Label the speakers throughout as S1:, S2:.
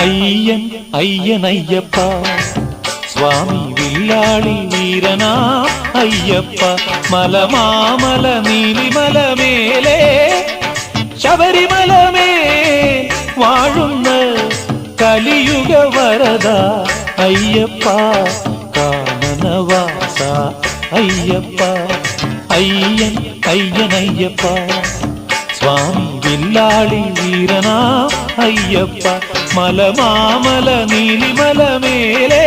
S1: അയ്യൻ അയ്യനയ്യപ്പ സ്വാമി വില്ലാളി വീരനാ അയ്യപ്പ മലമാമല നീലിമല മേലെ ശബരിമലമേ വാഴുന്ന കലിയുഗ വരദ അയ്യപ്പ കാനനവാസ അയ്യപ്പ അയ്യൻ അയ്യനയ്യപ്പ സ്വാമി വില്ലാളി വീരനാ അയ്യപ്പ മലമാമല നീലിമല മേലെ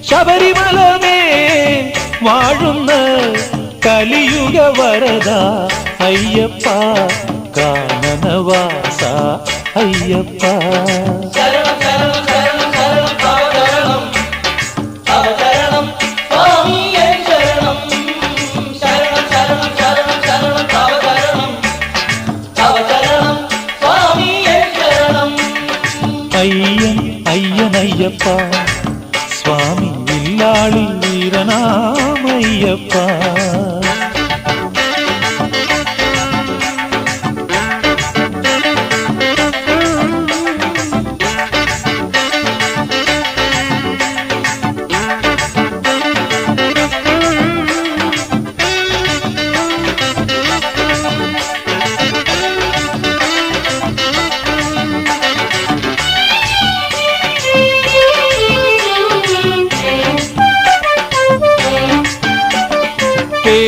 S1: ശബരിമലമേ വാഴുന്ന കലിയുഗ വരദ അയ്യപ്പ കാനനവാസ അയ്യപ്പ അയ്യൻ അയ്യനയ്യപ്പ സ്വാമി വില്ലാളി വീരനാമയ്യപ്പ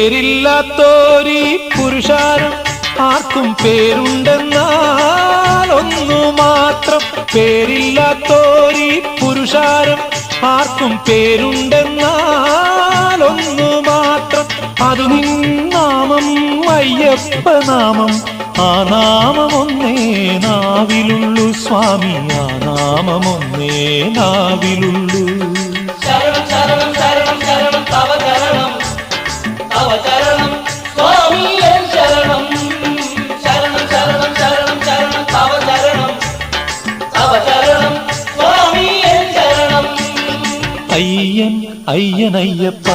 S1: പേരില്ലാത്തോരീ പുരുഷാരം ആർക്കും പേരുണ്ടെന്നാൽ ഒന്നു മാത്രം പേരില്ലാത്തോരീ പുരുഷാരം ആർക്കും പേരുണ്ടെന്നാൽ ഒന്നു മാത്രം അതു നിൻ നാമം അയ്യപ്പ നാമം ആ നാമമൊന്നേ നാവിലുള്ളു സ്വാമി ആ നാമമൊന്നേ നാവിലുള്ളു
S2: ശരണം ശരണം ശരണം ശരണം തവ ശരണം അവതരണം സ്വാമി ശരണം ശരണം ശരണം ശരണം ശരണം അവതരണം അവതരണം സ്വാമി ശരണം
S1: അയ്യൻ അയ്യനയ്യപ്പ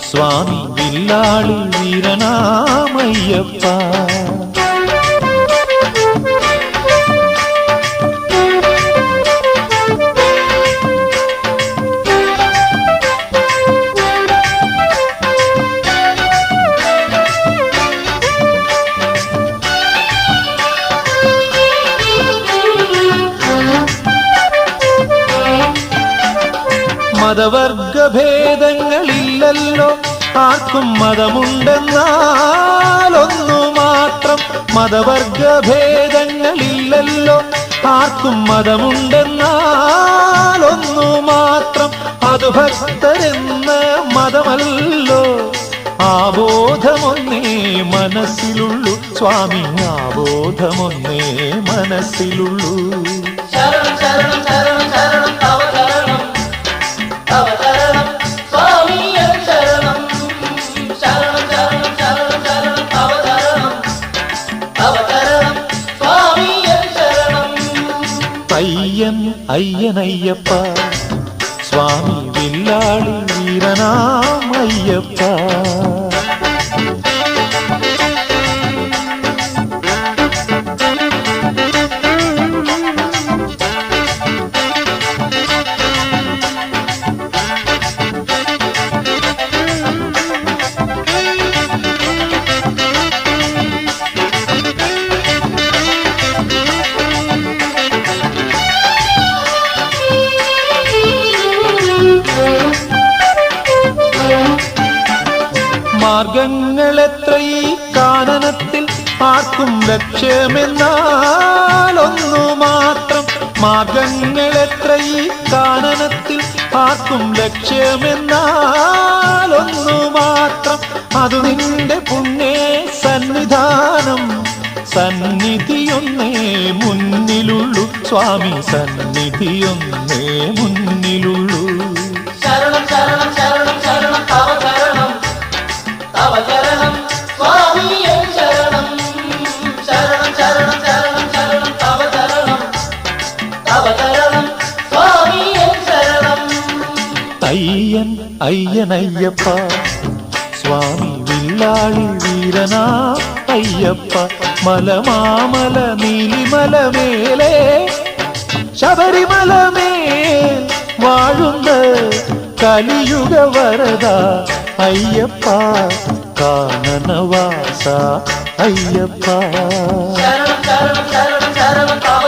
S1: സ്വാമി വില്ലാളി വീരനാമയ്യപ്പ മതവർഗഭേദങ്ങളില്ലല്ലോ ആർക്കും മതമുണ്ടെന്നാൽ ഒന്നു മാത്രം മതവർഗഭേദങ്ങളില്ലല്ലോ ആർക്കും മതമുണ്ടെന്നാൽ ഒന്നു മാത്രം അത് ഭക്തരെന്ന മതമല്ലോ ആബോധമൊന്നേ മനസ്സിലുള്ളു സ്വാമി ആബോധമൊന്നേ മനസ്സിലുള്ളു
S2: ശരണം ശരണം ശരണം ശരണം തവ ശരണം അവതരണം സ്വാമി ശരണം ശരണം ശരണം ശരണം ശരണം അവതരണം അവതരണം സ്വാമി ശരണം
S1: അയ്യൻ അയ്യനയ്യപ്പ സ്വാമി വില്ലാളി വീരനാമയ്യപ്പ മാർഗങ്ങളെത്ര ഈ കാനനത്തിൽ ആർക്കും ലക്ഷ്യമെന്നാൽ ഒന്നു മാത്രം മാർഗങ്ങളെത്ര ഈ കാനനത്തിൽ ആർക്കും ലക്ഷ്യമെന്നാൽ ഒന്നു മാത്രം അതു നിന്റെ പുണ്യേ സന്നിധാനം സന്നിധിയൊന്നേ മുന്നിലുള്ളു സ്വാമി സന്നിധിയൊന്നേ മുന്നിലുള്ളു
S2: ശരണം ശരണം ശരണം ശരണം തവ ശരണം അവതരണം സ്വാമി ശരണം ശരണം ശരണം ശരണം ശരണം അവതരണം അവതരണം സ്വാമി ശരണം
S1: അയ്യൻ അയ്യനയ്യപ്പ സ്വാമി വില്ലാളി വീരനാ അയ്യപ്പ മലമാമല നീലിമല മേലെ ശബരിമലമേൽ വാഴുന്ന കലിയുഗ വരദ അയ്യപ്പ കാനനവാസ അയ്യപ്പ
S2: ശരണം ശരണം ശരണം ശരണം തവ